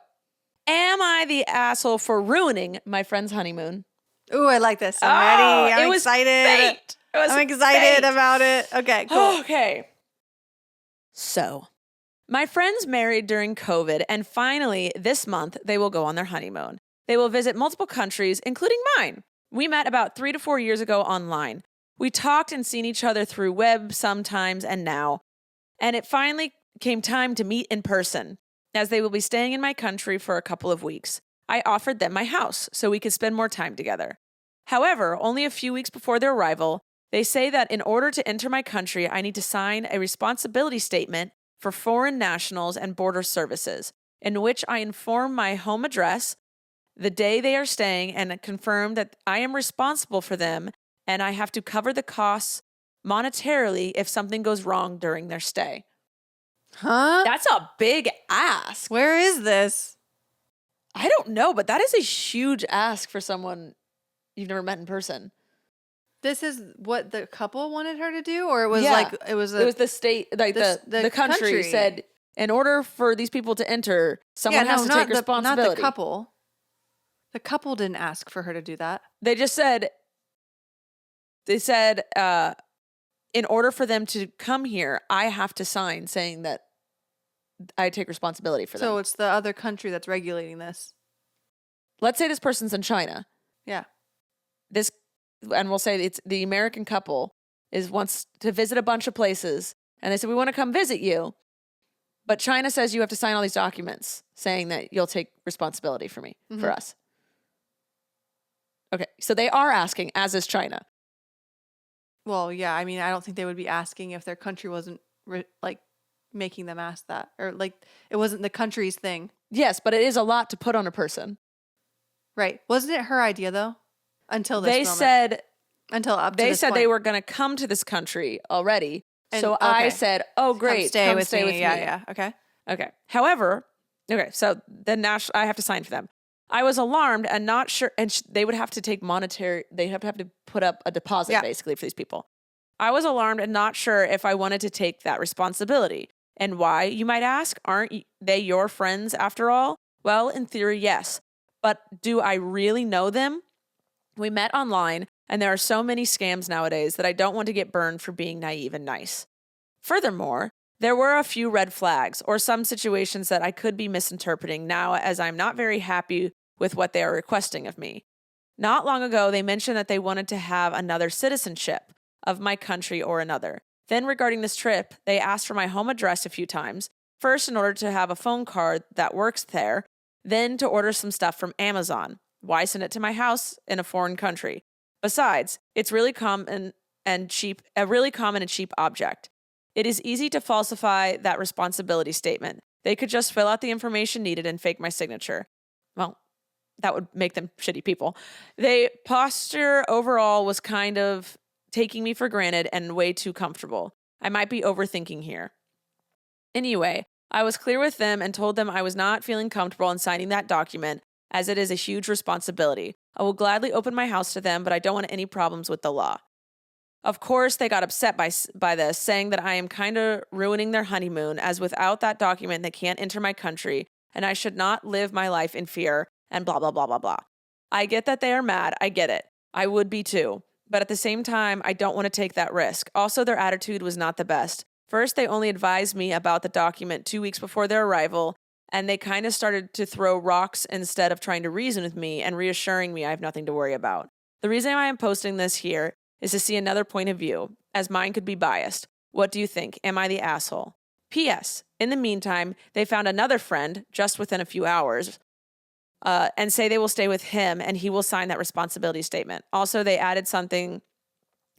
Am I the asshole for ruining my friend's honeymoon? Ooh, I like this. I'm ready. I'm excited. Fate. I'm excited about it. Okay, cool. Okay. So, my friends married during COVID, and finally, this month, they will go on their honeymoon. They will visit multiple countries, including mine. We met about 3 to 4 years ago online. We talked and seen each other through web sometimes and now. And it finally came time to meet in person, as they will be staying in my country for a couple of weeks. I offered them my house so we could spend more time together. However, only a few weeks before their arrival, they say that in order to enter my country, I need to sign a responsibility statement for foreign nationals and border services, in which I inform my home address, the day they are staying, and confirm that I am responsible for them and I have to cover the costs monetarily if something goes wrong during their stay. Huh? That's a big ask. Where is this? I don't know, but that is a huge ask for someone you've never met in person. This is what the couple wanted her to do? Or it was Yeah. it was the state, like the country said, in order for these people to enter, someone has to take responsibility. Not the couple. The couple didn't ask for her to do that. They just said, in order for them to come here, I have to sign saying that I take responsibility for them. So it's the other country that's regulating this. Let's say this person's in China. Yeah. And we'll say it's the American couple wants to visit a bunch of places, and they said, we want to come visit you. But China says you have to sign all these documents saying that you'll take responsibility for me, for us. Okay, so they are asking, as is China. Well, yeah, I mean, I don't think they would be asking if their country wasn't making them ask that, or it wasn't the country's thing. Yes, but it is a lot to put on a person. Right. Wasn't it her idea though? Until this moment. They said they were going to come to this country already. So I said, "Oh, great, come stay with me." Yeah. Okay. However, so I have to sign for them. I was alarmed and not sure, and they would have to take monetary. They have to put up a deposit basically for these people. I was alarmed and not sure if I wanted to take that responsibility. And why, you might ask? Aren't they your friends after all? Well, in theory, yes. But do I really know them? We met online, and there are so many scams nowadays that I don't want to get burned for being naive and nice. Furthermore, there were a few red flags or some situations that I could be misinterpreting now, as I'm not very happy with what they are requesting of me. Not long ago, they mentioned that they wanted to have another citizenship of my country or another. Then, regarding this trip, they asked for my home address a few times, first in order to have a phone card that works there, then to order some stuff from Amazon. Why send it to my house in a foreign country? Besides, it's really common and cheap, a really common and cheap object. It is easy to falsify that responsibility statement. They could just fill out the information needed and fake my signature. Well, that would make them shitty people. Their posture overall was kind of taking me for granted and way too comfortable. I might be overthinking here. Anyway, I was clear with them and told them I was not feeling comfortable in signing that document, as it is a huge responsibility. I will gladly open my house to them, but I don't want any problems with the law. Of course, they got upset by this, saying that I am kind of ruining their honeymoon, as without that document, they can't enter my country, and I should not live my life in fear, and blah, blah, blah, blah, blah. I get that they are mad. I get it. I would be too. But at the same time, I don't want to take that risk. Also, their attitude was not the best. First, they only advised me about the document 2 weeks before their arrival, and they kind of started to throw rocks instead of trying to reason with me and reassuring me I have nothing to worry about. The reason I am posting this here is to see another point of view, as mine could be biased. What do you think? Am I the asshole? P.S. In the meantime, they found another friend just within a few hours and say they will stay with him and he will sign that responsibility statement. Also, they added something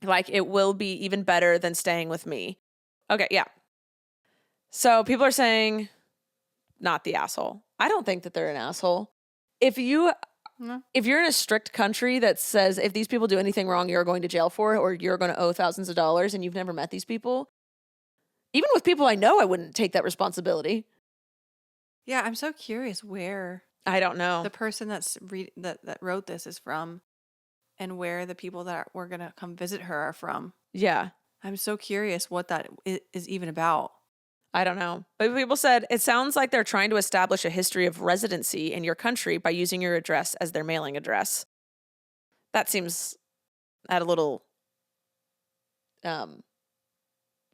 like it will be even better than staying with me. Okay, yeah. So people are saying not the asshole. I don't think that they're an asshole. If you're in a strict country that says if these people do anything wrong, you're going to jail for it or you're going to owe thousands of dollars and you've never met these people, even with people I know, I wouldn't take that responsibility. Yeah, I'm so curious where I don't know. the person that wrote this is from and where the people that were going to come visit her are from. Yeah. I'm so curious what that is even about. I don't know. But people said, it sounds like they're trying to establish a history of residency in your country by using your address as their mailing address. That seems at a little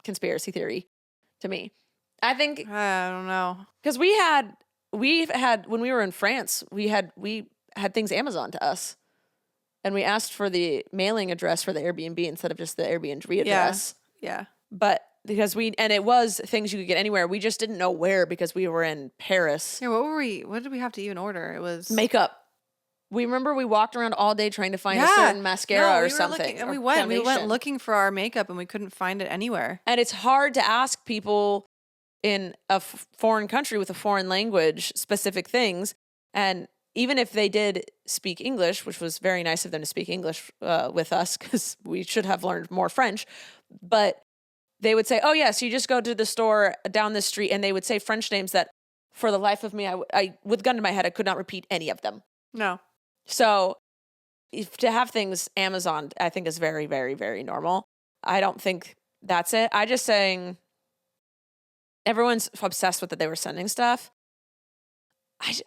conspiracy theory to me. I think I don't know. because we've had when we were in France, we had things Amazon to us, and we asked for the mailing address for the Airbnb instead of just the Airbnb address. Yeah. But because it was things you could get anywhere, we just didn't know where because we were in Paris. Yeah. What did we have to even order? It was Makeup. We remember we walked around all day trying to find a certain mascara or something. And we went looking for our makeup and we couldn't find it anywhere. And it's hard to ask people in a foreign country with a foreign language specific things. And even if they did speak English, which was very nice of them to speak English with us because we should have learned more French, but they would say, oh, yes, you just go to the store down this street. And they would say French names that for the life of me, I with gun to my head, I could not repeat any of them. No. So to have things Amazon, I think is very, very, very normal. I don't think that's it. I just saying everyone's obsessed with that they were sending stuff.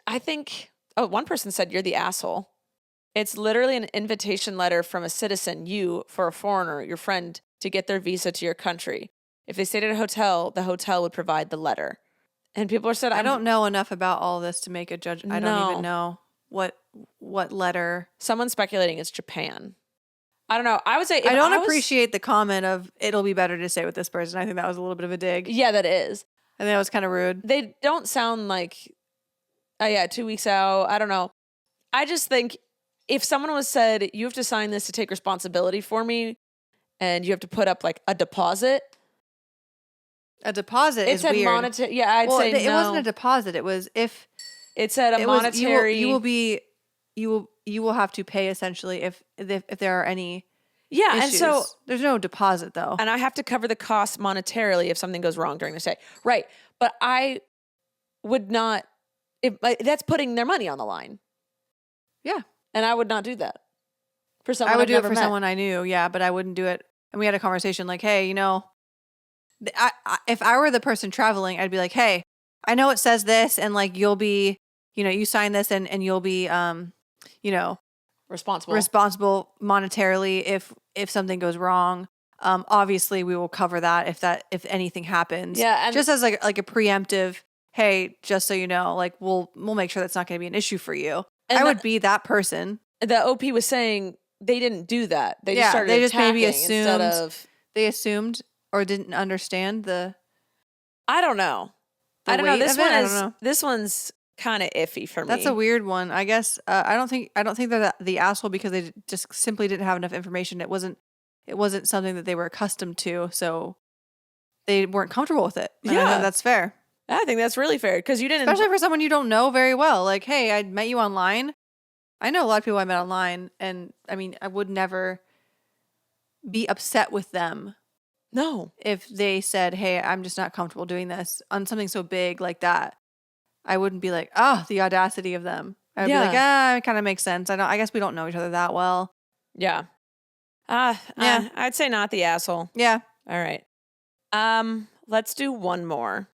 I think, one person said, you're the asshole. It's literally an invitation letter from a citizen, you, for a foreigner, your friend, to get their visa to your country. If they stayed at a hotel, the hotel would provide the letter. And people are said, I don't know enough about all this to make a judgment. I don't even know what letter. Someone's speculating it's Japan. I don't know. I would say I don't appreciate the comment of it'll be better to stay with this person. I think that was a little bit of a dig. Yeah, that is. I think that was kind of rude. They don't sound like, 2 weeks out. I don't know. I just think if someone was said, you have to sign this to take responsibility for me and you have to put up like a deposit. A deposit is weird. Monetary. Yeah, I'd say no. It wasn't a deposit. It was if it said a monetary. You will have to pay essentially if there are any issues. And so there's no deposit though. And I have to cover the cost monetarily if something goes wrong during the stay. Right. But I would not, that's putting their money on the line. Yeah. And I would not do that for someone I would I've do never it for met. someone I knew, yeah, but I wouldn't do it and we had a conversation like, hey, if I were the person traveling, I'd be like, hey, I know it says this, and like you'll be, you sign this, and you'll be, responsible monetarily if something goes wrong. Obviously, we will cover that if anything happens. Yeah, and just as like a preemptive. Hey, just so you know, like we'll make sure that's not going to be an issue for you. And I would be that person. The OP was saying they didn't do that. They just started they just maybe attacking instead of. They assumed or didn't understand I don't know. I don't know. This one's kind of iffy for me. That's a weird one. I guess I don't think they're the asshole because they just simply didn't have enough information. It wasn't something that they were accustomed to, so they weren't comfortable with it. And I think that's fair. I think that's really fair because you didn't, especially for someone you don't know very well. Like, hey, I met you online. I know a lot of people I met online, and I mean, I would never be upset with them. No, if they said, hey, I'm just not comfortable doing this on something so big like that. I wouldn't be like, oh, the audacity of them. I'd be like, it kind of makes sense. I guess we don't know each other that well. Yeah. I'd say not the asshole. Yeah. All right. Let's do one more.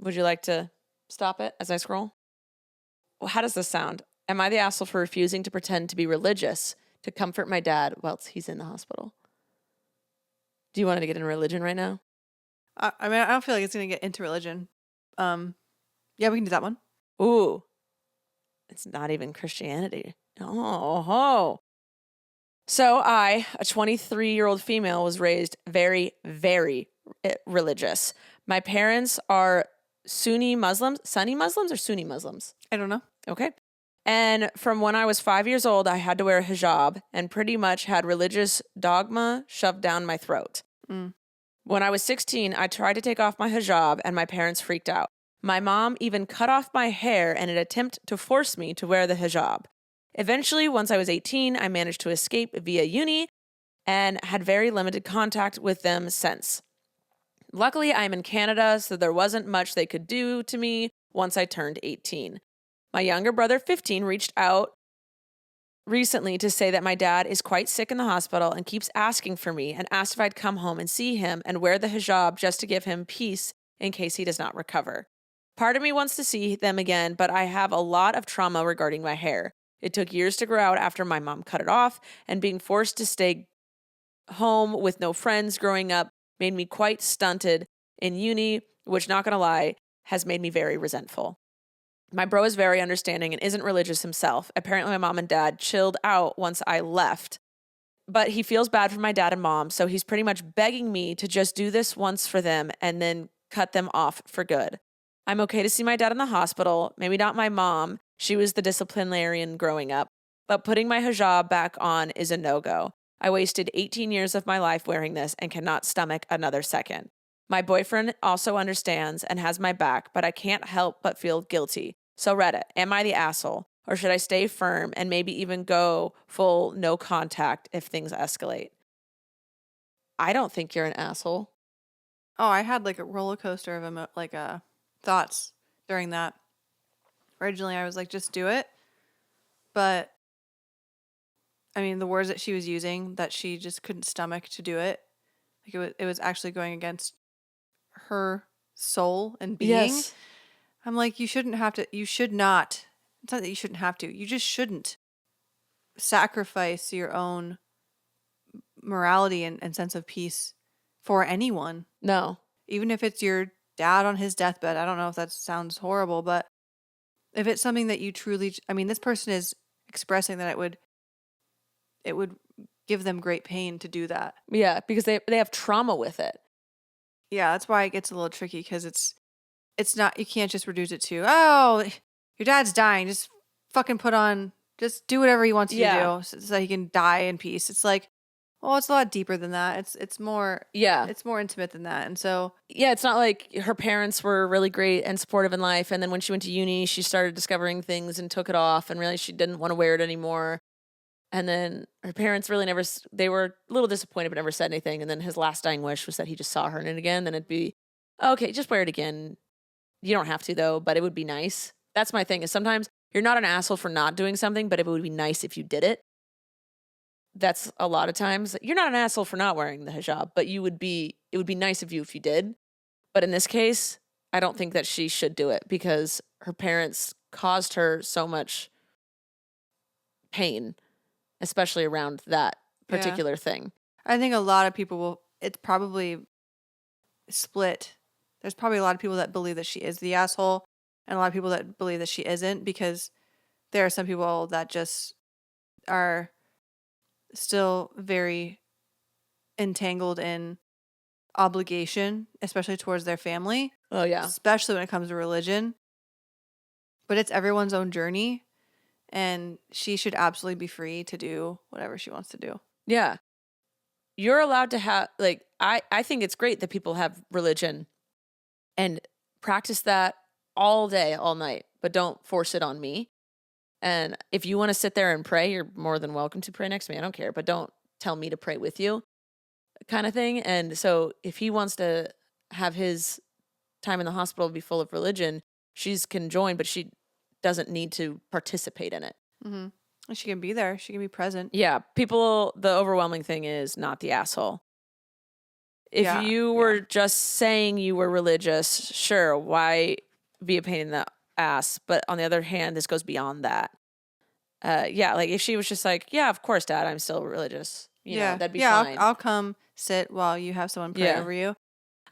Would you like to stop it as I scroll? Well, how does this sound? Am I the asshole for refusing to pretend to be religious to comfort my dad whilst he's in the hospital? Do you want to get into religion right now? I mean, I don't feel like it's going to get into religion. Yeah, we can do that one. Ooh. It's not even Christianity. Oh. So I, a 23-year-old female, was raised very, very religious. My parents are Sunni Muslims or Sunni Muslims? I don't know. Okay. And from when I was 5 years old, I had to wear a hijab and pretty much had religious dogma shoved down my throat. When I was 16, I tried to take off my hijab and my parents freaked out. My mom even cut off my hair in an attempt to force me to wear the hijab. Eventually, once I was 18, I managed to escape via uni and had very limited contact with them since. Luckily, I'm in Canada, so there wasn't much they could do to me once I turned 18. My younger brother, 15, reached out recently to say that my dad is quite sick in the hospital and keeps asking for me and asked if I'd come home and see him and wear the hijab just to give him peace in case he does not recover. Part of me wants to see them again, but I have a lot of trauma regarding my hair. It took years to grow out after my mom cut it off, and being forced to stay home with no friends growing up made me quite stunted in uni, which, not gonna lie, has made me very resentful. My bro is very understanding and isn't religious himself. Apparently, my mom and dad chilled out once I left, but he feels bad for my dad and mom, so he's pretty much begging me to just do this once for them and then cut them off for good. I'm okay to see my dad in the hospital, maybe not my mom. She was the disciplinarian growing up, but putting my hijab back on is a no-go. I wasted 18 years of my life wearing this and cannot stomach another second. My boyfriend also understands and has my back, but I can't help but feel guilty. So Reddit, am I the asshole? Or should I stay firm and maybe even go full no contact if things escalate? I don't think you're an asshole. Oh, I had like a roller coaster of thoughts during that. Originally, I was like, just do it. But, I mean, the words that she was using, that she just couldn't stomach to do it. Like, it was actually going against her soul and being. Yes. I'm like, you should not. It's not that you shouldn't have to. You just shouldn't sacrifice your own morality and sense of peace for anyone. No. Even if it's your dad on his deathbed. I don't know if that sounds horrible, but if it's something that you truly, I mean, this person is expressing that it would give them great pain to do that. Yeah, because they have trauma with it. Yeah, that's why it gets a little tricky, because it's not, you can't just reduce it to, oh, your dad's dying, just do whatever he wants you to do so he can die in peace. It's like, well, it's a lot deeper than that. It's more intimate than that. And so, yeah, it's not like her parents were really great and supportive in life, and then when she went to uni, she started discovering things and took it off and realized she didn't want to wear it anymore. And then her parents really they were a little disappointed but never said anything. And then his last dying wish was that he just saw her in it again. Then it'd be, okay, just wear it again. You don't have to though, but it would be nice. That's my thing, is sometimes you're not an asshole for not doing something, but it would be nice if you did it. that's a lot of times you're not an asshole for not wearing the hijab, but it would be nice of you if you did. But in this case, I don't think that she should do it because her parents caused her so much pain, especially around that particular thing. I think a lot of people it's probably split. There's probably a lot of people that believe that she is the asshole and a lot of people that believe that she isn't, because there are some people that just are still very entangled in obligation, especially towards their family. Oh, yeah. Especially when it comes to religion. But it's everyone's own journey, and she should absolutely be free to do whatever she wants to do. Yeah. You're allowed to have, like, I think it's great that people have religion and practice that all day, all night, but don't force it on me. And if you want to sit there and pray, you're more than welcome to pray next to me. I don't care, but don't tell me to pray with you, kind of thing. And so if he wants to have his time in the hospital be full of religion, she can join, but she doesn't need to participate in it. Mm-hmm. She can be there. She can be present. Yeah. People, the overwhelming thing is not the asshole. If you were just saying you were religious, sure, why be a pain in the ass? But on the other hand, this goes beyond that. Like if she was just like, yeah, of course, Dad, I'm still religious. You know, that'd be fine. I'll come sit while you have someone pray over you.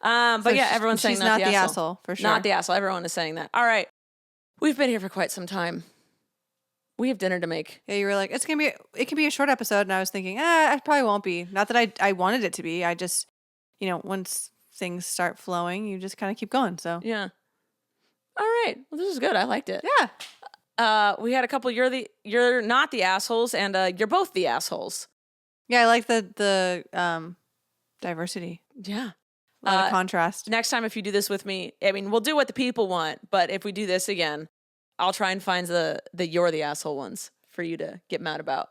But so everyone's saying she's not the asshole for sure. Not the asshole. Everyone is saying that. All right. We've been here for quite some time. We have dinner to make. Yeah, you were like, it can be a short episode. And I was thinking, it probably won't be. Not that I wanted it to be. I just, once things start flowing, you just kind of keep going. So yeah. All right. Well, this is good. I liked it. Yeah. We had a couple. You're not the assholes, and you're both the assholes. Yeah, I like the diversity. Yeah. A lot of contrast. Next time, if you do this with me, I mean, we'll do what the people want. But if we do this again, I'll try and find the you're the asshole ones for you to get mad about.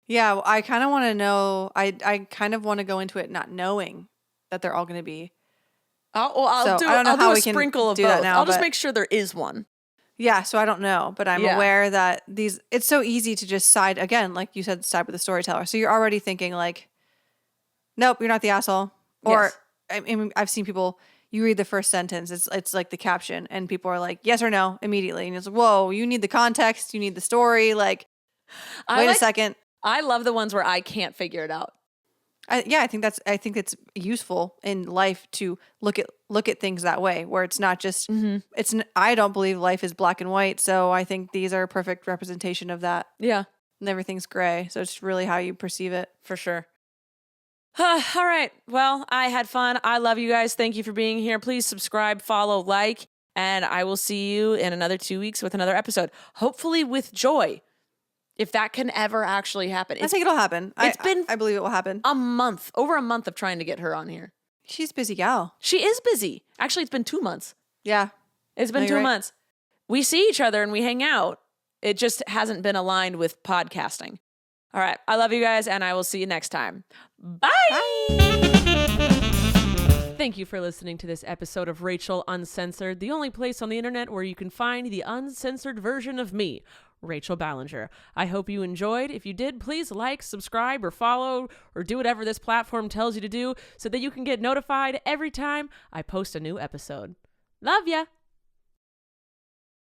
Yeah, I kind of want to know. I kind of want to go into it not knowing that they're all going to be. I'll do a sprinkle of both. I'll just make sure there is one. Yeah, so I don't know, but I'm aware that it's so easy to just side, again, like you said, side with the storyteller. So you're already thinking like, nope, you're not the asshole. Or, yes. I mean, I've seen people, you read the first sentence, it's like the caption, and people are like, yes or no, immediately. And it's like, whoa, you need the context, you need the story, like, wait a second. I love the ones where I can't figure it out. I think it's useful in life to look at things that way, where it's not just I don't believe life is black and white, so I think these are a perfect representation of that. Yeah. And everything's gray, so it's really how you perceive it. For sure. All right. Well, I had fun. I love you guys. Thank you for being here. Please subscribe, follow, like, and I will see you in another 2 weeks with another episode, hopefully with Joy. If that can ever actually happen. I think it'll happen. I believe it will happen. Over a month of trying to get her on here. She's a busy gal. She is busy. Actually, it's been 2 months. Yeah. It's been 2 months. We see each other and we hang out. It just hasn't been aligned with podcasting. All right. I love you guys, and I will see you next time. Bye. Thank you for listening to this episode of Rachel Uncensored, the only place on the internet where you can find the uncensored version of me, Rachel Ballinger. I hope you enjoyed. If you did, please like, subscribe, or follow, or do whatever this platform tells you to do so that you can get notified every time I post a new episode. Love ya!